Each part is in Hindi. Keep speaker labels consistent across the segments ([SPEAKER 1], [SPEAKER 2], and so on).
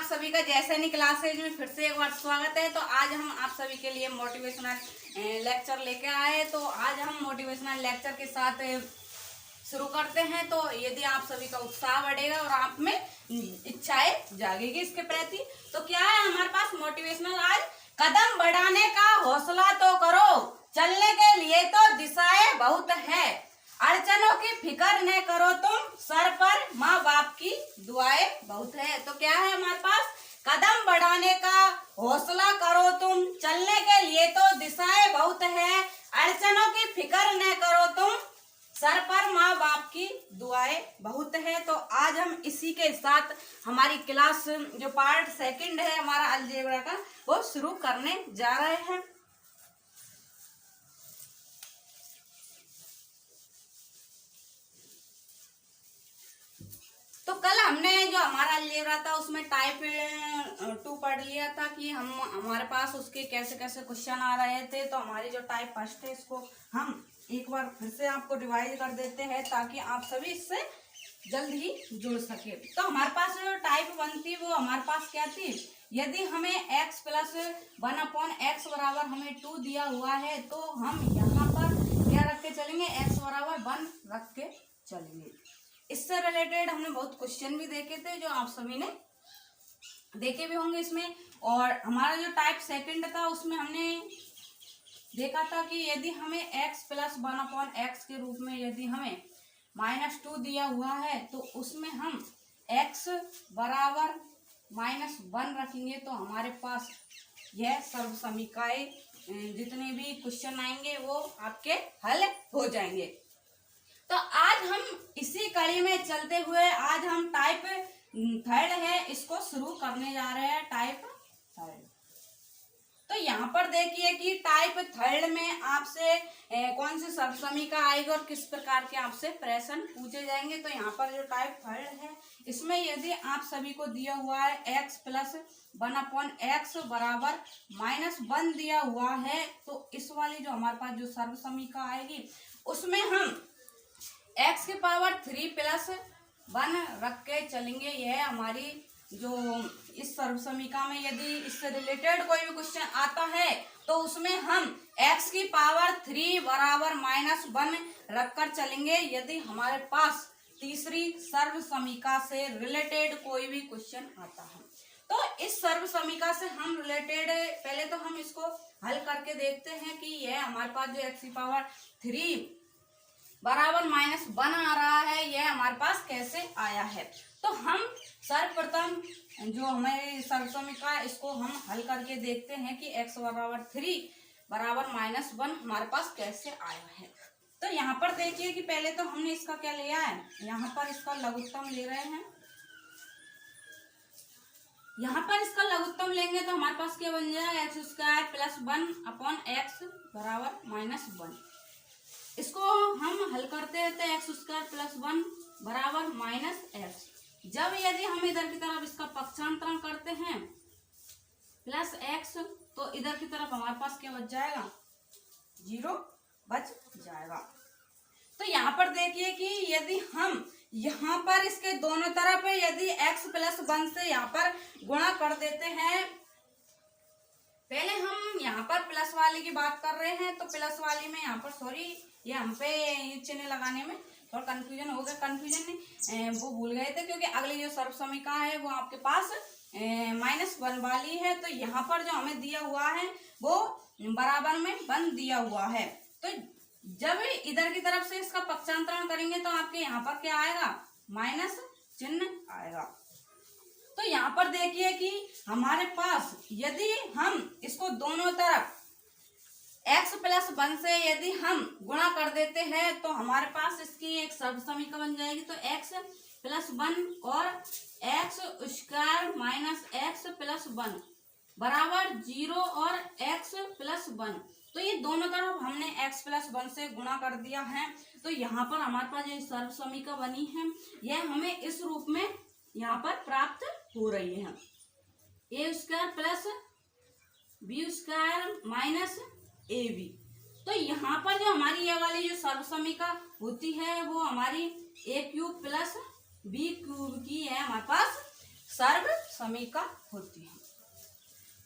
[SPEAKER 1] आप सभी का जैसैनी क्लासेज में फिर से एक बार स्वागत है। तो आज हम आप सभी के लिए मोटिवेशनल लेक्चर लेके आए। तो आज हम मोटिवेशनल लेक्चर के साथ शुरू करते हैं। तो यदि आप सभी का उत्साह बढ़ेगा और आप में इच्छाएं जागेगी इसके प्रति, तो क्या है हमारे पास मोटिवेशनल आज, कदम बढ़ाने का हौसला तो करो, चलने के लिए तो दिशाएं बहुत है, अड़चनों की फिक्र न करो तुम, सर पर माँ बाप की दुआएं बहुत है। तो क्या है हमारे पास, कदम बढ़ाने का हौसला करो तुम, चलने के लिए तो दिशाएं बहुत है, अड़चनों की फिक्र न करो तुम, सर पर माँ बाप की दुआएं बहुत है। तो आज हम इसी के साथ हमारी क्लास जो पार्ट सेकंड है हमारा अलजेब्रा का, वो शुरू करने जा रहे हैं। तो कल हमने जो हमारा अलजेब्रा था उसमें टाइप 2 पढ़ लिया था कि हम हमारे पास उसके कैसे कैसे क्वेश्चन आ रहे थे। तो हमारी जो टाइप फर्स्ट है इसको हम एक बार फिर से आपको रिवाइज कर देते हैं ताकि आप सभी इससे जल्द ही जुड़ सके। तो हमारे पास जो टाइप 1 थी वो हमारे पास क्या थी, यदि हमें x प्लस 1/x बराबर हमें 2 दिया हुआ है तो हम यहाँ पर क्या रख के चलेंगे, x बराबर 1 रख के चलेंगे। इससे रिलेटेड हमने बहुत क्वेश्चन भी देखे थे जो आप सभी ने देखे भी होंगे इसमें। और हमारा जो टाइप सेकंड था उसमें हमने देखा था कि यदि हमें x प्लस 1/x के रूप में यदि हमें -2 दिया हुआ है तो उसमें हम x बराबर -1 रखेंगे तो हमारे पास यह सर्व समीकरण जितने भी क्वेश्चन आएंगे वो आपके हल हो जाएंगे। तो आज हम इसी कड़ी में चलते हुए आज हम टाइप 3 है इसको शुरू करने जा रहे हैं, टाइप 3। तो यहाँ पर देखिए कि टाइप 3 में आपसे कौन सी सर्व समीकरण आएगी और किस प्रकार के आपसे प्रश्न पूछे जाएंगे। तो यहाँ पर जो टाइप 3 है इसमें यदि आप सभी को दिया हुआ है x प्लस 1/x बराबर -1 दिया हुआ है तो इस वाली जो हमारे पास जो सर्व समीकरण आएगी उसमें हम x की पावर 3 प्लस 1 रख के चलेंगे। यह हमारी जो इस सर्व समीकरण में यदि इससे रिलेटेड कोई भी क्वेश्चन आता है तो उसमें हम x की पावर 3 बराबर -1 रख कर चलेंगे। यदि हमारे पास तीसरी सर्व समीकरण से रिलेटेड कोई भी क्वेश्चन आता है तो इस सर्व समीकरण से हम रिलेटेड पहले तो हम इसको हल करके देखते हैं कि यह हमारे पास जो x की पावर 3 बराबर -1 आ रहा है यह हमारे पास कैसे आया है। तो हम सर्वप्रथम जो हमारे सर्व समीकरण इसको हम हल करके देखते हैं कि x बराबर 3 बराबर -1 हमारे पास कैसे आया है। तो यहाँ पर देखिए कि पहले तो हमने इसका क्या लिया है, यहाँ पर इसका लघुत्तम ले रहे हैं। यहाँ पर इसका लघुत्तम लेंगे तो हमारे पास क्या बन जाएगा, x² प्लस 1/x बराबर -1। इसको हम हल करते हैं तो x² प्लस 1 बराबर -x। जब यदि हम इधर की तरफ इसका पक्षांतरण करते हैं प्लस x तो इधर की तरफ हमारे पास क्या बच जाएगा, 0 बच जाएगा। तो यहाँ पर देखिए कि यदि हम यहाँ पर इसके दोनों तरफ यदि x प्लस 1 से यहाँ पर गुणा कर देते हैं, पहले हम यहाँ पर प्लस वाली की बात कर रहे हैं तो प्लस वाली में यहाँ पर सॉरी ये हम पे चिन्ह लगाने में थोड़ा कंफ्यूजन हो गया, कंफ्यूजन नहीं वो भूल गए थे क्योंकि अगली जो सर्व समीकरण है वो आपके पास -1 वाली है। तो यहाँ पर जो हमें दिया हुआ है वो बराबर में 1 दिया हुआ है। तो जब इधर की तरफ से इसका पक्षांतरण करेंगे तो आपके यहाँ पर क्या आएगा, माइनस चिन्ह आएगा। तो यहाँ पर देखिए कि हमारे पास यदि हम इसको दोनों तरफ x प्लस 1 से यदि हम गुणा कर देते हैं तो हमारे पास इसकी एक सर्व समीकरण बन जाएगी। तो x प्लस 1 और x² माइनस x प्लस 1 बराबर 0 और x प्लस 1। तो ये दोनों तरफ हमने x प्लस 1 से गुणा कर दिया है। तो यहाँ पर हमारे पास जो सर्व समीकरण बनी है यह हमें इस रूप में यहाँ पर प्राप्त हो रही है, a² plus b² minus ab। तो यहाँ पर जो हमारी ये वाली जो सर्व समीकरण होती है वो हमारी a³ प्लस b³ की है हमारे पास सर्व समीका होती है।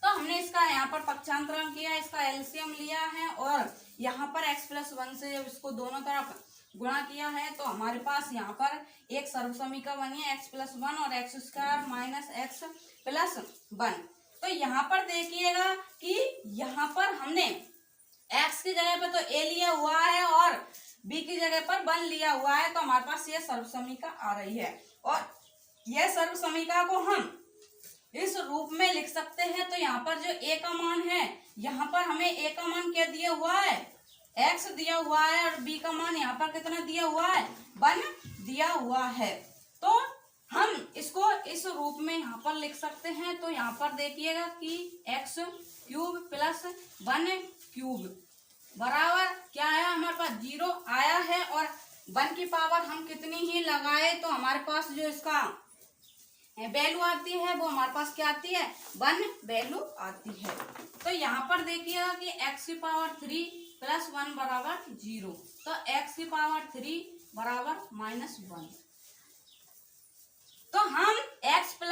[SPEAKER 1] तो हमने इसका यहाँ पर पक्षांतरण किया, इसका एलसीएम लिया है और यहाँ पर x+1 से जब इसको दोनों तरफ गुणा किया है तो हमारे पास यहाँ पर एक सर्व समीका बनी है x+1 और x² - x+1। तो यहाँ पर देखिएगा कि यहाँ पर हमने x की जगह पर तो a लिया हुआ है और b की जगह पर 1 लिया हुआ है, तो हमारे पास ये सर्व समीका आ रही है। और यह सर्व समीका को हम इस रूप में लिख सकते हैं। तो यहाँ पर जो a का मान है, यहाँ पर हमें a का मान क्या दिया हुआ है, x दिया हुआ है और b का मान यहाँ पर कितना दिया हुआ है, 1 दिया हुआ है। तो हम इसको इस रूप में यहाँ पर लिख सकते हैं। तो यहाँ पर देखिएगा कि x³ + 1³ बराबर क्या आया, हमारे पास 0 आया है। और 1 की पावर हम कितनी ही लगाए तो हमारे पास जो इसका वैल्यू आती है वो हमारे पास क्या आती है, 1 वैल्यू आती है। तो यहाँ पर देखिएगा कि x³ + 1 बराबर 0, तो x³ बराबर -1। तो हम x +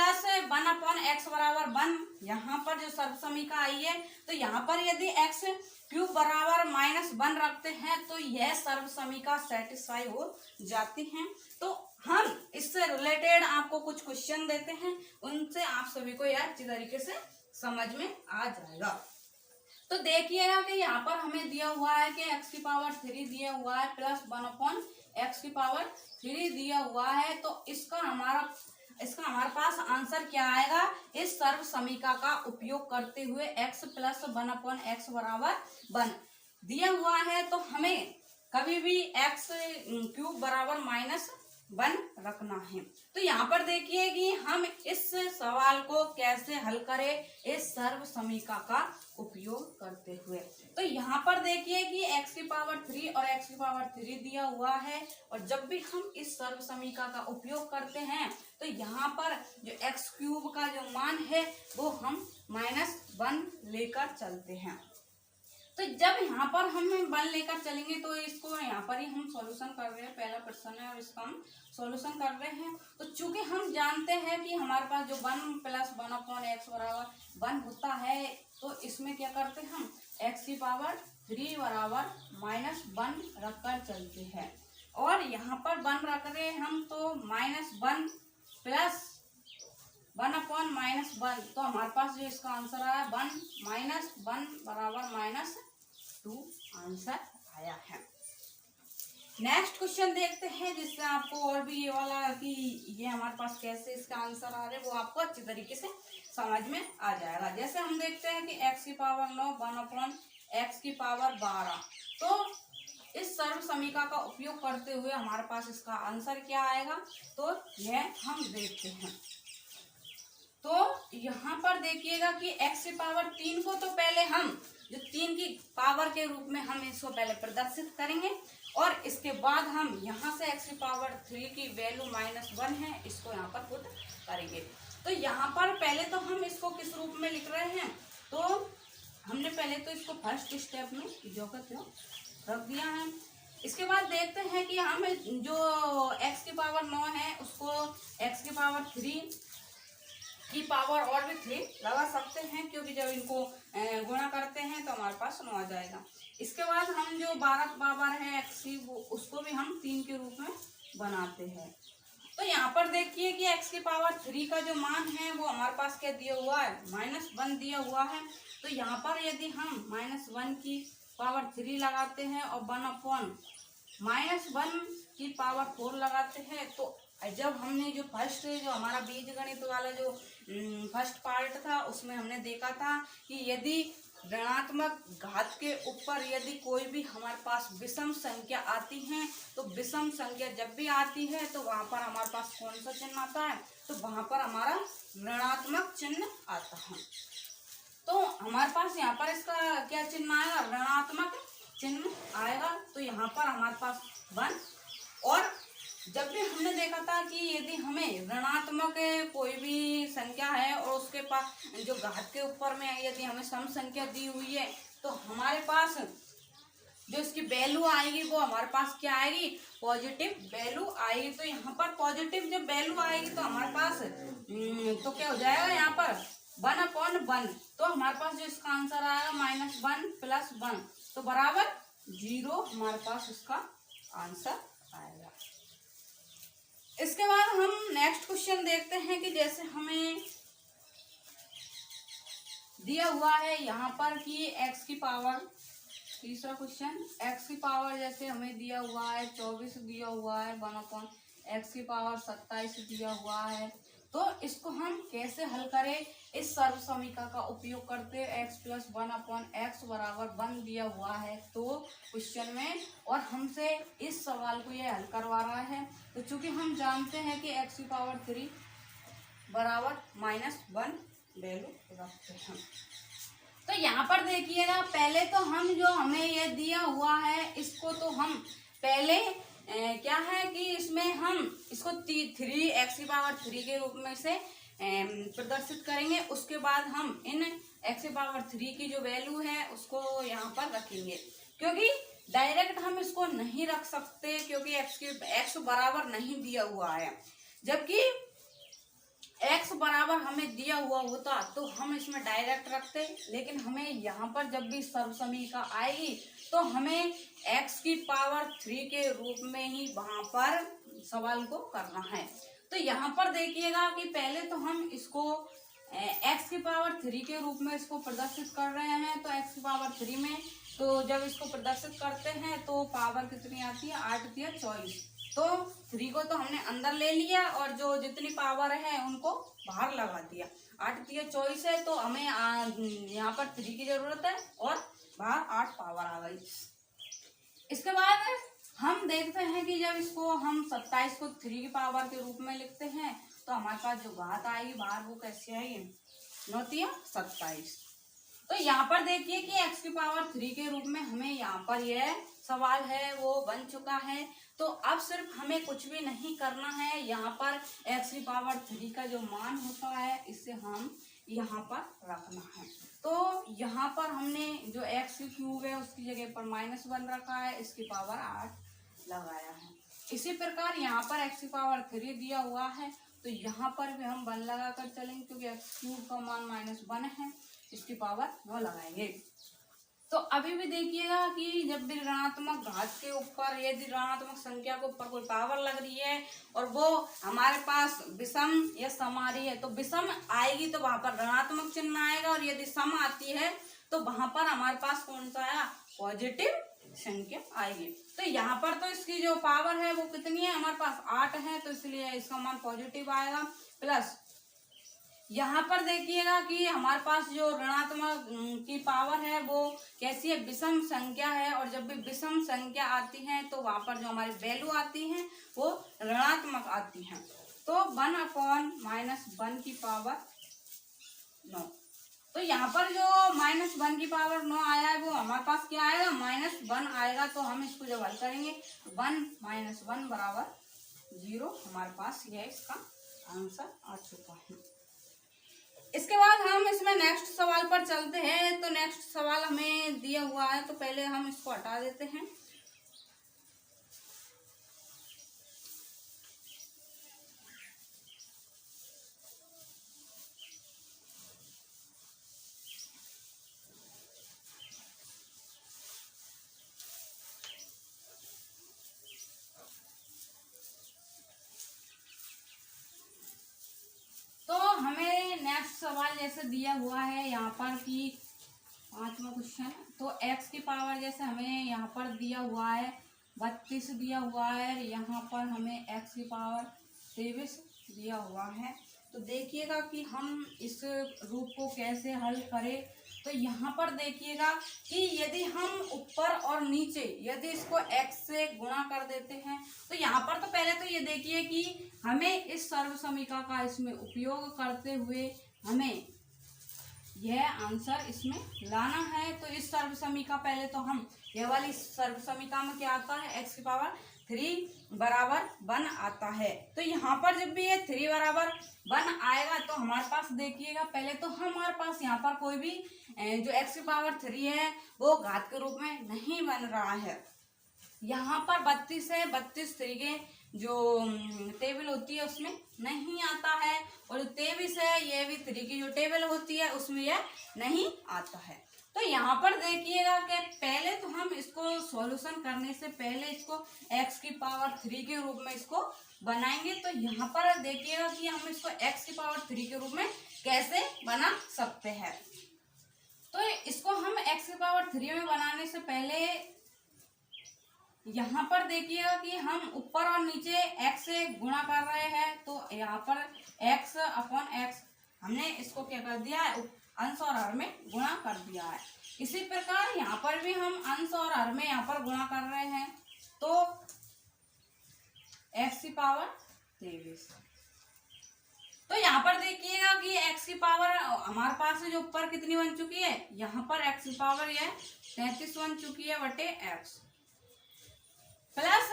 [SPEAKER 1] 1/x बराबर 1, यहाँ पर जो सर्व समीका आई है, तो यहाँ पर यदि x³ बराबर -1 रखते हैं तो यह सर्व समीका सेटिस्फाई हो जाती है। तो हम इससे रिलेटेड आपको कुछ क्वेश्चन देते हैं, उनसे आप सभी को यह अच्छी तरीके से समझ में आ जाएगा। तो देखिएगा कि यहाँ पर हमें दिया हुआ है कि x³ दिया हुआ है +1/x³ दिया हुआ है। तो इसका हमारे पास आंसर क्या आएगा, इस सर्व समीका का उपयोग करते हुए x + 1/x बराबर 1 दिया हुआ है। तो हमें कभी भी x³ बराबर -1 रखना है। तो यहाँ पर देखिए कि हम इस सवाल को कैसे हल करें इस सर्व समीका का उपयोग करते हुए। तो यहाँ पर देखिए कि x³ और x³ दिया हुआ है, और जब भी हम इस सर्व समीका का उपयोग करते हैं तो यहाँ पर जो x³ का जो मान है वो हम -1 लेकर चलते हैं। तो जब यहाँ पर हम 1 लेकर चलेंगे तो इसको यहाँ पर ही हम सॉल्यूशन कर रहे हैं, पहला प्रश्न है और इसका हम सॉल्यूशन कर रहे हैं। तो चूंकि हम जानते हैं कि हमारे पास जो 1 + 1/x बराबर 1 होता है, तो इसमें क्या करते हैं हम x³ बराबर -1 रखकर चलते हैं। और यहाँ पर 1 रख रहे हैं हम, तो -1 + 1/-1, तो हमारे पास जो इसका आंसर आया 1 बराबर -2 आंसर आया है। नेक्स्ट क्वेश्चन देखते हैं, जिससे आपको और भी ये वाला कि ये हमारे पास कैसे इसका आंसर आ रहा है वो आपको अच्छी तरीके से समझ में आ जाएगा। जैसे हम देखते हैं कि x⁹ 1/x⁻12, तो इस सर्व समीका का उपयोग करते हुए हमारे पास इसका आंसर क्या आएगा, तो यह हम देखते हैं। तो यहाँ पर देखिएगा कि x³ को तो पहले हम जो 3 की पावर के रूप में हम इसको पहले प्रदर्शित करेंगे, और इसके बाद हम यहाँ से x³ की वैल्यू -1 है, इसको यहाँ पर पुट करेंगे। तो यहाँ पर पहले तो हम इसको किस रूप में लिख रहे हैं, तो हमने पहले तो इसको फर्स्ट स्टेप में जो का त्यों रख दिया है। इसके बाद देखते हैं कि हम जो x⁹ है उसको x³ की पावर और भी 3 लगा सकते हैं, क्योंकि जब इनको गुणा करते हैं तो हमारे पास 9 आ जाएगा। इसके बाद हम जो 12 की पावर है x की, उसको भी हम 3 के रूप में बनाते हैं। तो यहाँ पर देखिए कि x³ का जो मान है वो हमारे पास क्या दिया हुआ है, -1 दिया हुआ है। तो यहाँ पर यदि हम -1 की पावर 3 लगाते हैं और 1/-1 की पावर 4 लगाते हैं, तो जब हमने जो हमारा बीजगणित वाला जो फर्स्ट पार्ट था उसमें हमने देखा था कि यदि ऋणात्मक घात के ऊपर यदि कोई भी हमारे पास विषम संख्या आती है, तो विषम संख्या जब भी आती है तो वहाँ पर हमारे पास कौन सा चिन्ह आता है, तो वहाँ पर हमारा ऋणात्मक चिन्ह आता है। तो हमारे पास यहाँ पर इसका क्या चिन्ह आएगा, ऋणात्मक चिन्ह आएगा। तो यहाँ पर हमारे पास 1, और जब भी हमने देखा था कि यदि हमें ऋणात्मक कोई भी संख्या है और उसके पास जो घात के ऊपर में यदि हमें सम संख्या दी हुई है, तो हमारे पास जो इसकी वैल्यू आएगी वो हमारे पास क्या आएगी, पॉजिटिव वैल्यू आएगी। तो यहाँ पर पॉजिटिव जब वैल्यू आएगी तो हमारे पास तो क्या हो जाएगा यहाँ पर 1/1, तो हमारे पास जो इसका आंसर आएगा -1 + 1, तो बराबर 0 हमारे पास इसका आंसर आएगा। इसके बाद हम नेक्स्ट क्वेश्चन देखते हैं कि जैसे हमें दिया हुआ है यहाँ पर कि x की पावर, तीसरा क्वेश्चन, x की पावर जैसे हमें दिया हुआ है 24 दिया हुआ है, 1/x की पावर 27 दिया हुआ है, तो इसको हम कैसे हल करें। इस सर्व समीकरण का उपयोग करते x + 1/x बराबर 1 दिया हुआ है तो क्वेश्चन में, और हमसे इस सवाल को ये हल करवा रहा है। तो चूंकि हम जानते हैं कि x की पावर 3 बराबर -1 वैल्यू रखते हैं, तो यहाँ पर देखिएगा पहले तो हम जो हमें ये दिया हुआ है इसको तो हम पहले क्या है कि इसमें हम इसको 3x की पावर 3 के रूप में से प्रदर्शित करेंगे। उसके बाद हम इन x की पावर 3 की जो वैल्यू है उसको यहाँ पर रखेंगे, क्योंकि डायरेक्ट हम इसको नहीं रख सकते क्योंकि x बराबर नहीं दिया हुआ है। जबकि x बराबर हमें दिया हुआ होता तो हम इसमें डायरेक्ट रखते, लेकिन हमें यहाँ पर जब भी सर्व समीकरण आएगी तो हमें x की पावर 3 के रूप में ही वहां पर सवाल को करना है। तो यहाँ पर देखिएगा कि पहले तो हम इसको x की पावर 3 के रूप में इसको प्रदर्शित कर रहे हैं। तो x की पावर 3 में तो जब इसको प्रदर्शित करते हैं तो पावर कितनी आती है, 8 × 24, तो 3 को तो हमने अंदर ले लिया और जो जितनी पावर है उनको बाहर लगा दिया। 8 × 24 है तो हमें यहाँ पर 3 की जरूरत है और बाहर 8 पावर आ गई। इसके बाद हम देखते हैं कि जब इसको हम 27 को 3 की पावर के रूप में लिखते हैं तो हमारे पास जो घात आएगी बाहर वो कैसे आएगी, 9 × 27। तो यहाँ पर देखिए कि x की पावर 3 के रूप में हमें यहाँ पर यह सवाल है वो बन चुका है। तो अब सिर्फ हमें कुछ भी नहीं करना है, यहाँ पर x की पावर 3 का जो मान होता है इसे हम यहाँ पर रखना है। तो यहाँ पर हमने जो x³ है उसकी जगह पर -1 रखा है, इसकी पावर 8 लगाया है। इसी प्रकार यहाँ पर x की पावर 3 दिया हुआ है तो यहाँ पर भी हम 1 लगा कर चलेंगे, क्योंकि x³ का मान -1 है, इसकी पावर 9 लगाएंगे। तो अभी भी देखिएगा कि जब भी ऋणात्मक घात के ऊपर यदि ऋणात्मक संख्या के ऊपर कोई पावर लग रही है और वो हमारे पास विषम या सम आ रही है, तो विषम आएगी तो वहां पर ऋणात्मक चिन्ह आएगा, और यदि सम आती है तो वहां पर हमारे पास कौन सा आया, पॉजिटिव संख्या आएगी। तो यहाँ पर तो इसकी जो पावर है वो कितनी है, हमारे पास 8 है, तो इसलिए इसका मान पॉजिटिव आएगा। प्लस यहाँ पर देखिएगा कि हमारे पास जो ऋणात्मक की पावर है वो कैसी है, विषम संख्या है, और जब भी विषम संख्या आती है तो वहां पर जो हमारी वैल्यू आती है वो ऋणात्मक आती है। तो 1/-1 की पावर 9, तो यहाँ पर जो -1 की पावर 9 आया है वो हमारे पास क्या आएगा, -1 आएगा। तो हम इसको जब हल करेंगे 1 - 1 बराबर 0 हमारे पास यह इसका आंसर आ चुका है। इसके बाद हम इसमें नेक्स्ट सवाल पर चलते हैं। तो नेक्स्ट सवाल हमें दिया हुआ है तो पहले हम इसको हटा देते हैं। तो हमें नेक्स्ट सवाल जैसे दिया हुआ है यहाँ पर कि 5वां क्वेश्चन, तो x की पावर जैसे हमें यहाँ पर दिया हुआ है 32 दिया हुआ है, यहाँ पर हमें x की पावर 23 दिया हुआ है। तो देखिएगा कि हम इस रूप को कैसे हल करें। तो यहाँ पर देखिएगा कि यदि हम ऊपर और नीचे यदि इसको x से गुणा कर देते हैं तो यहाँ पर तो पहले तो ये देखिए कि हमें इस सर्व समीकरण का इसमें उपयोग करते हुए हमें यह आंसर इसमें लाना है। तो इस सर्व समीकरण पहले तो हम यह वाली सर्व समीकरण में क्या आता है, x की पावर 3 बराबर 1 आता है। तो यहाँ पर जब भी ये 3 बराबर 1 आएगा तो हमारे पास देखिएगा पहले तो हमारे पास यहाँ पर कोई भी जो x की पावर 3 है वो घात के रूप में नहीं बन रहा है। यहाँ पर 32 है, 32 3 के जो टेबल होती है उसमें नहीं आता है, और जो 23 है ये भी 3 की जो टेबल होती है उसमें यह नहीं आता है। तो यहाँ पर देखिएगा कि पहले तो हम इसको सॉल्यूशन करने से पहले इसको x की पावर 3 के रूप में इसको बनाएंगे। तो यहाँ पर देखिएगा कि हम इसको x की पावर 3 के रूप में कैसे बना सकते हैं। तो इसको हम x की पावर 3 में बनाने से पहले यहाँ पर देखिएगा कि हम ऊपर और नीचे x से गुणा कर रहे हैं। तो यहाँ पर x अपॉन x हमने इसको क्या कर दिया है, अंश और हर में गुणा कर दिया है। इसी प्रकार यहाँ पर भी हम अंश और हर में यहाँ पर गुणा कर रहे हैं। तो x की पावर 23। तो यहाँ पर देखिएगा कि x की पावर हमारे पास जो ऊपर कितनी बन चुकी है, यहाँ पर x की पावर यह 33 बन चुकी है बटे x, प्लस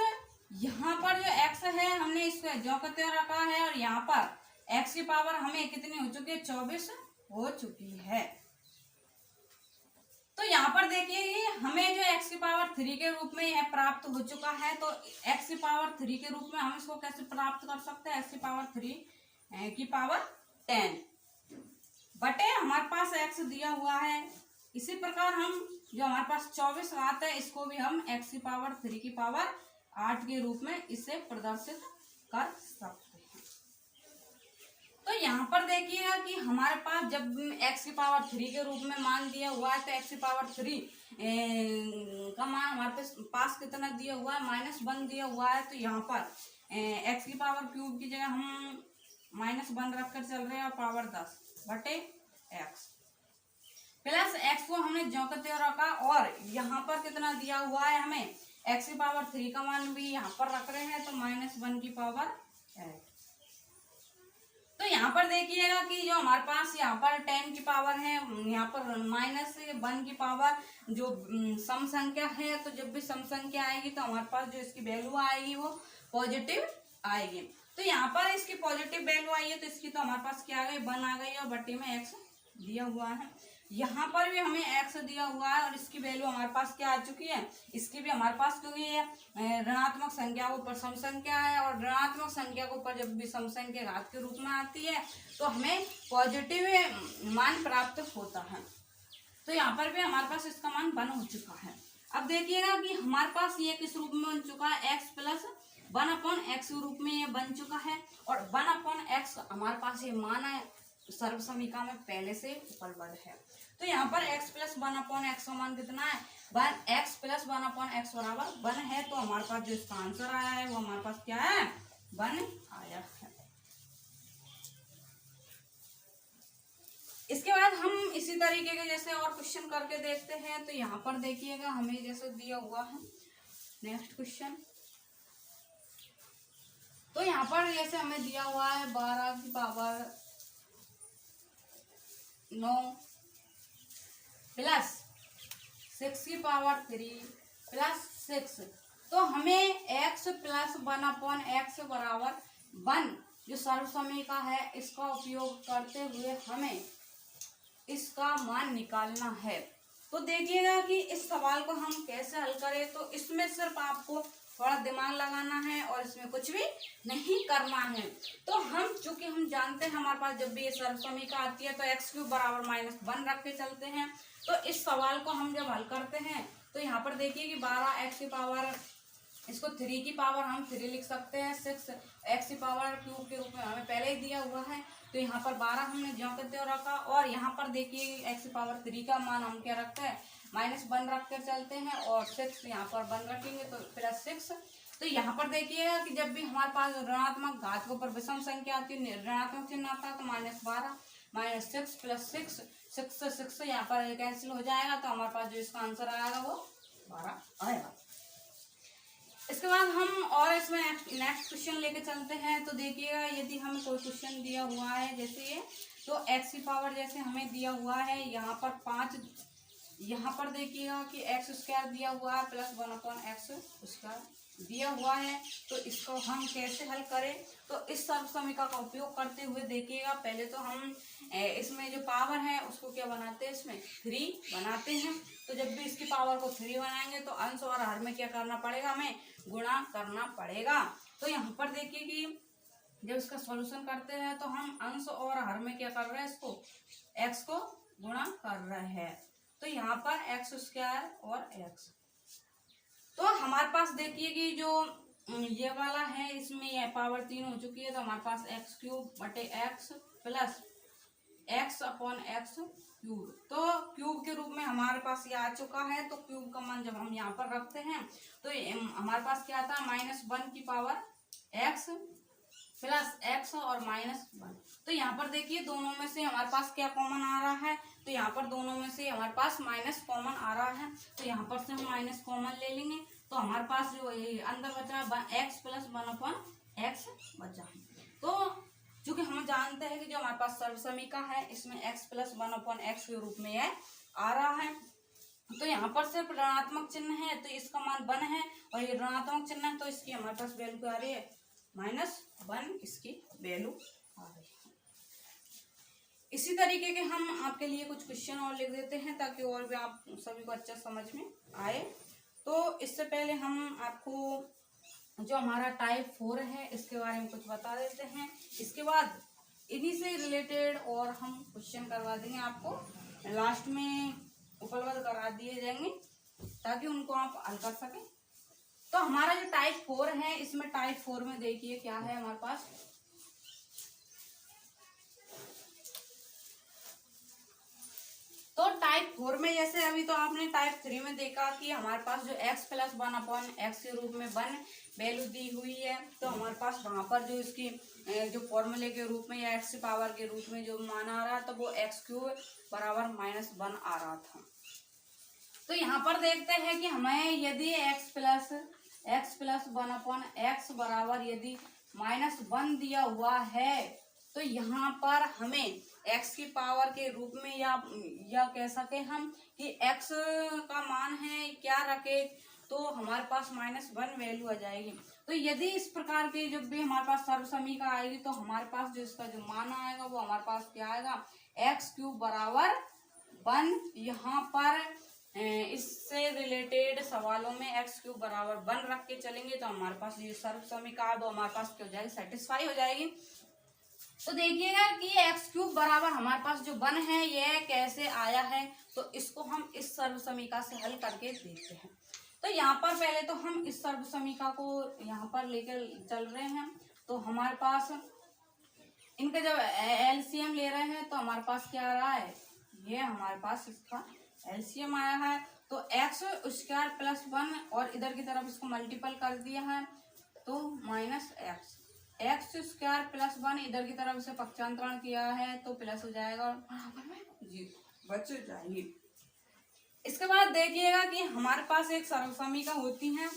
[SPEAKER 1] यहाँ पर जो x है हमने इसको जो करते रखा है, और यहाँ पर x की पावर हमें कितनी हो चुकी है, 24 हो चुकी है। तो यहाँ पर देखिए हमें जो x की पावर 3 के रूप में यह प्राप्त हो चुका है। तो x की पावर 3 के रूप में हम इसको कैसे प्राप्त कर सकते हैं, x की पावर 3 की पावर 10 बटे हमारे पास x दिया हुआ है। इसी प्रकार हम जो हमारे पास 24 आता है इसको भी हम x की पावर 3 की पावर 8 के रूप में इसे प्रदर्शित कर सकते हैं। तो यहाँ पर देखिएगा कि हमारे पास जब x की पावर 3 के रूप में मान दिया हुआ है, तो x की पावर 3 का मान हमारे पास कितना दिया हुआ है, -1 दिया हुआ है। तो यहाँ पर x की पावर क्यूब की जगह हम -1 रख कर चल रहे हैं, और पावर 10 बटे x प्लस x को हमने ज्यों का त्यों रखा, और यहाँ पर कितना दिया हुआ है हमें, x की पावर 3 का मान भी यहाँ पर रख रहे हैं, तो -1 की पावर 8। तो यहाँ पर देखिएगा कि जो हमारे पास यहाँ पर 10 की पावर है, यहाँ पर -1 की पावर जो सम संख्या है। तो जब भी सम संख्या आएगी तो हमारे पास जो इसकी वैल्यू आएगी वो पॉजिटिव आएगी। तो यहाँ पर इसकी पॉजिटिव वैल्यू आई है, तो इसकी तो हमारे पास क्या आ गई, 1 आ गई, और बटे में x दिया हुआ है। यहाँ पर भी हमें x दिया हुआ है, और इसकी वैल्यू हमारे पास क्या आ चुकी है, इसकी भी हमारे पास, क्योंकि ये ऋणात्मक संख्या के ऊपर सम संख्या है, और ऋणात्मक संख्या के ऊपर जब भी सम संख्या घात के रूप में आती है तो हमें पॉजिटिव मान प्राप्त होता है। तो यहाँ पर भी हमारे पास इसका मान 1 हो चुका है। अब देखिएगा कि हमारे पास ये किस रूप में बन चुका है, x प्लस 1/x रूप में ये बन चुका है, और 1/x हमारे पास ये मान है सर्व समीकरण में पहले से उपलब्ध है। तो यहाँ पर x प्लस 1/x का मान कितना है, 1x प्लस 1/x बराबर 1 है। तो हमारे पास जो इसका आंसर आया है वो हमारे पास क्या है, 1 आया है। इसके बाद हम इसी तरीके के जैसे और क्वेश्चन करके देखते हैं। तो यहाँ पर देखिएगा हमें जैसे दिया हुआ है नेक्स्ट क्वेश्चन। तो यहाँ पर जैसे हमें दिया हुआ है 12 की पावर 9 प्लस 6 की पावर 3 प्लस 6। तो हमें x प्लस 1/x बराबर 1 जो सर्व समीकरण है इसका उपयोग करते हुए हमें इसका मान निकालना है। तो देखिएगा कि इस सवाल को हम कैसे हल करें। तो इसमें सिर्फ आपको थोड़ा दिमाग लगाना है और इसमें कुछ भी नहीं करना है। तो हम चूंकि हम जानते हैं हमारे पास जब भी ये सर्व समीकरण आती है तो x³ बराबर -1 रख के चलते हैं। तो इस सवाल को हम जब हल करते हैं तो यहाँ पर देखिए कि 12x की पावर, इसको 3 की पावर हम 3 लिख सकते हैं, 6x की पावर क्यूब के रूप में हमें पहले ही दिया हुआ है। तो यहाँ पर 12 हमने ज्यों का त्यों रखा, और यहाँ पर देखिए x की पावर 3 का मान हम क्या रखते हैं, -1 रख कर चलते हैं, और 6 यहाँ पर 1 रखेंगे तो प्लस 6। तो यहाँ पर देखिएगा कि जब भी हमारे पास ऋणात्मक घात के ऊपर विषम संख्या आती है, ऋणात्मक चिन्ह आता है, तो -12 -6 प्लस 6 6 से 6 यहाँ पर कैंसिल हो जाएगा। तो हमारे पास जो इसका आंसर आएगा वो 12 आएगा। इसके बाद हम और इसमें नेक्स्ट क्वेश्चन लेके चलते हैं। तो देखिएगा यदि हमें कोई क्वेश्चन दिया हुआ है जैसे ये, तो x की पावर जैसे हमें दिया हुआ है यहाँ पर 5, यहाँ पर देखिएगा कि x² दिया हुआ है प्लस 1/x² दिया हुआ है। तो इसको हम कैसे हल करें। तो इस सर्व समीकरण का उपयोग करते हुए देखिएगा, पहले तो हम इसमें जो पावर है उसको क्या बनाते हैं, इसमें 3 बनाते हैं। तो जब भी इसकी पावर को 3 बनाएंगे तो अंश और हर में क्या करना पड़ेगा, हमें गुणा करना पड़ेगा। तो तो यहाँ पर देखिए कि जब इसका सॉल्यूशन करते हैं तो हम अंश और हर में क्या कर रहे हैं, इसको x को गुणा कर रहे हैं। तो यहाँ पर एक्स स्क्वायर और x, तो हमारे पास देखिए कि जो ये वाला है इसमें यह पावर 3 हो चुकी है, तो हमारे पास एक्स क्यूब बटे x plus x upon x cube, तो क्यूब के रूप में हमारे पास ये आ चुका है। तो क्यूब का मान जब हम यहाँ पर रखते हैं तो हमारे पास क्या आता है, -1 की पावर एक्स प्लस एक्स और -1। तो यहाँ पर देखिए दोनों में से हमारे पास क्या कॉमन आ रहा है, तो यहाँ पर दोनों में से हमारे पास माइनस कॉमन आ रहा है, तो यहाँ पर से हम माइनस कॉमन ले लेंगे। तो हमारे पास जो अंदर बचा एक्स प्लस 1/x बचा। तो चूंकि हम जानते हैं कि जो हमारे पास सर्वसमीका है इसमें x प्लस 1/x के रूप में यह आ रहा है, तो यहाँ पर सिर्फ ऋणात्मक चिन्ह है तो इसका मान 1 है, और ये ऋणात्मक चिन्ह है तो इसकी हमारे पास वैल्यू क्या आ रही है, -1 इसकी वैल्यू आ रही है। इसी तरीके के हम आपके लिए कुछ क्वेश्चन और लिख देते हैं ताकि और भी आप सभी को अच्छा समझ में आए। तो इससे पहले हम आपको जो हमारा टाइप 4 है इसके बारे में कुछ बता देते हैं, इसके बाद इन्हीं से रिलेटेड और हम क्वेश्चन करवा देंगे, आपको लास्ट में उपलब्ध करा दिए जाएंगे ताकि उनको आप हल कर सकें। तो हमारा जो टाइप 4 है इसमें टाइप 4 में देखिए क्या है हमारे पास, तो टाइप 4 में जैसे अभी तो आपने टाइप 3 में देखा कि हमारे पास जो x प्लस 1/x के रूप में 1 वैल्यू दी हुई है, तो हमारे पास वहां पर जो इसकी जो फॉर्मूले के रूप में या x की पावर के रूप में जो मान आ रहा था वो x³ बराबर -1 आ रहा था। तो यहाँ पर देखते हैं कि हमें यदि x प्लस 1/x बराबर यदि -1 दिया हुआ है तो यहाँ पर हमें x की पावर के रूप में या कह सके हम कि x का मान है क्या रखे तो हमारे पास -1 वैल्यू आ जाएगी। तो यदि इस प्रकार के जब भी हमारे पास सर्वसमीका आएगी तो हमारे पास जो इसका जो मान आएगा वो हमारे पास क्या आएगा, x³ बराबर 1। यहाँ पर इससे रिलेटेड सवालों में x³ बराबर 1 रख के चलेंगे तो हमारे पास ये सर्वसमीका वो हमारे पास क्या हो जाएगी, सेटिस्फाई हो जाएगी। तो देखिएगा कि x³ बराबर हमारे पास जो 1 है यह कैसे आया है, तो इसको हम इस सर्वसमीका से हल करके देखते हैं। तो यहाँ पर पहले तो हम इस सर्वसमीका को यहाँ पर लेकर चल रहे हैं, तो हमारे पास इनका जब एलसीएम ले रहे हैं तो हमारे पास क्या आ रहा है, ये हमारे पास इसका एलसीएम आया है। तो x² प्लस 1 और इधर की तरफ इसको मल्टीपल कर दिया है तो -x² प्लस 1 इधर की तरफ से पक्षांतरण किया है तो प्लस हो जाएगा जी बच जाएगी। इसके बाद देखिएगा कि हमारे पास एक सर्वसमीका होती है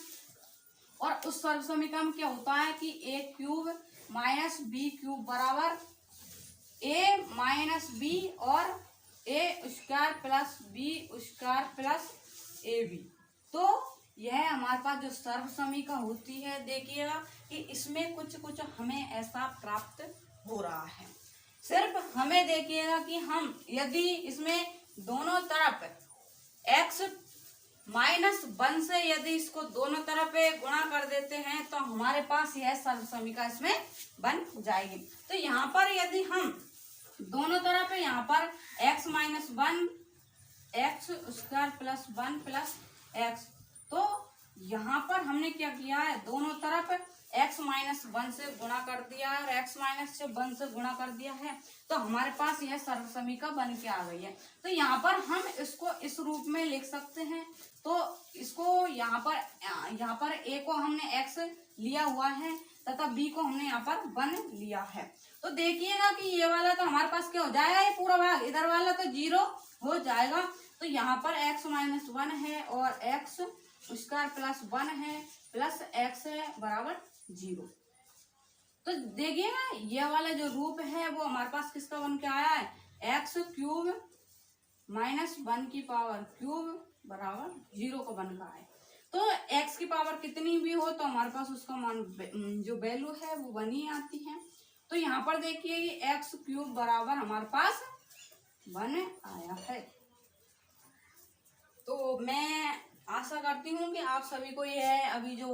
[SPEAKER 1] और उस सर्वसमीका में क्या होता है कि a³ माइनस b³ बराबर a माइनस b और a² plus b² plus ab। तो यह हमारे पास जो सर्वसमीका होती है देखिएगा कि इसमें कुछ हमें ऐसा प्राप्त हो रहा है। सिर्फ हमें देखिएगा कि हम यदि इसमें दोनों तरफ x -1 से यदि इसको दोनों तरफ गुणा कर देते हैं तो हमारे पास यह सर्वसमीका इसमें बन जाएगी। तो यहाँ पर यदि हम दोनों तरफ यहाँ पर x -1 x² plus 1 plus x, तो यहाँ पर हमने क्या किया है, दोनों तरफ x -1 से गुणा कर दिया है और x -1 से गुणा कर दिया है तो हमारे पास यह सर्वसमीका बन के आ गई है। तो यहाँ पर हम इसको इस रूप में लिख सकते हैं। तो इसको यहाँ पर a को हमने x लिया हुआ है तथा b को हमने यहाँ पर 1 लिया है। तो देखिएगा कि ये वाला तो हमारे पास क्या हो जाएगा, ये पूरा भाग इधर वाला तो 0 हो जाएगा। तो यहाँ पर x -1 है और x² प्लस 1 है प्लस x है बराबर 0। तो देखिएगा ये वाला जो रूप है वो हमारे पास किसका बन के आया है, x³ माइनस 1 की पावर क्यूब बराबर 0 को बन रहा है। तो x की पावर कितनी भी हो तो हमारे पास उसका मान जो वैल्यू है वो बनी आती है। तो यहाँ पर देखिए कि x³ बराबर हमारे पास 1 आया है। तो मैं आशा करती हूँ कि आप सभी को यह अभी जो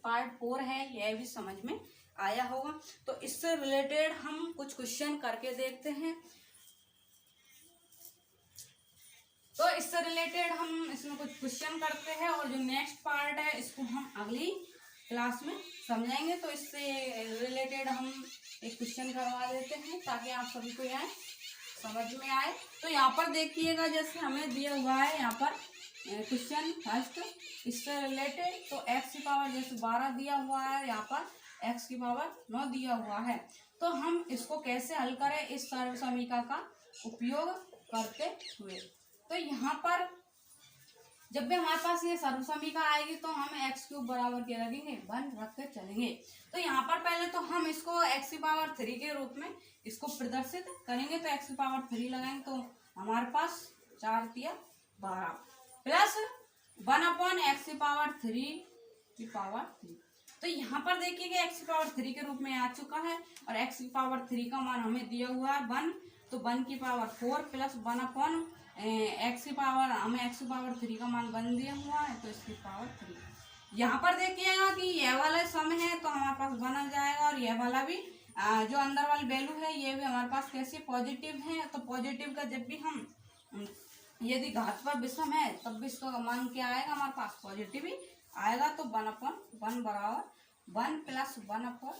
[SPEAKER 1] पार्ट 4 है यह भी समझ में आया होगा। तो इससे रिलेटेड हम कुछ क्वेश्चन करके देखते हैं। तो इससे रिलेटेड हम इसमें कुछ क्वेश्चन करते हैं और जो नेक्स्ट पार्ट है इसको हम अगली क्लास में समझेंगे। तो इससे रिलेटेड हम एक क्वेश्चन करवा देते हैं ताकि आप सभी को यह समझ में आए। तो यहाँ पर देखिएगा, जैसे हमें दिया हुआ है यहाँ पर क्वेश्चन फर्स्ट इससे रिलेटेड। तो x की पावर जैसे 12 दिया हुआ है, यहाँ पर x की पावर 9 दिया हुआ है। तो हम इसको कैसे हल करें इस सर्व समीकरण का उपयोग करते हुए। तो यहाँ पर जब भी हमारे पास ये सर्व समीकरण आएगी तो हम x³ बराबर क्या रखेंगे 1 रख के चलेंगे। तो यहाँ पर पहले तो हम इसको x की पावर 3 के रूप में इसको प्रदर्शित करेंगे। तो x की पावर 3 लगाएंगे तो हमारे पास 4 दिया 12 प्लस 1/x की पावर 3 तो यहाँ पर देखिएगा x की पावर 3 के रूप में आ चुका है और x की पावर 3 का मान हमें दिया हुआ है 1। तो 1 की पावर 4 प्लस 1/x की पावर हमें x की पावर 3 का मान 1 दिया हुआ है तो इसकी पावर 3। यहाँ पर देखिएगा कि यह वाला सम है तो हमारे पास 1 आ जाएगा और यह वाला भी जो अंदर वाली वैल्यू है ये भी हमारे पास कैसे पॉजिटिव है। तो पॉजिटिव का जब भी हम यदि घात पर विषम है तब भी इसका मान क्या आएगा हमारे पास पॉजिटिव ही आएगा। तो 1/1 बराबर 1 प्लस 1/2।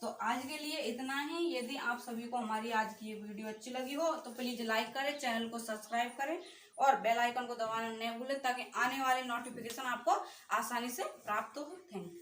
[SPEAKER 1] तो आज के लिए इतना ही। यदि आप सभी को हमारी आज की ये वीडियो अच्छी लगी हो तो प्लीज लाइक करें, चैनल को सब्सक्राइब करें और बेल आइकन को दबाना नहीं भूलें ताकि आने वाली नोटिफिकेशन आपको आसानी से प्राप्त हो। Thank you.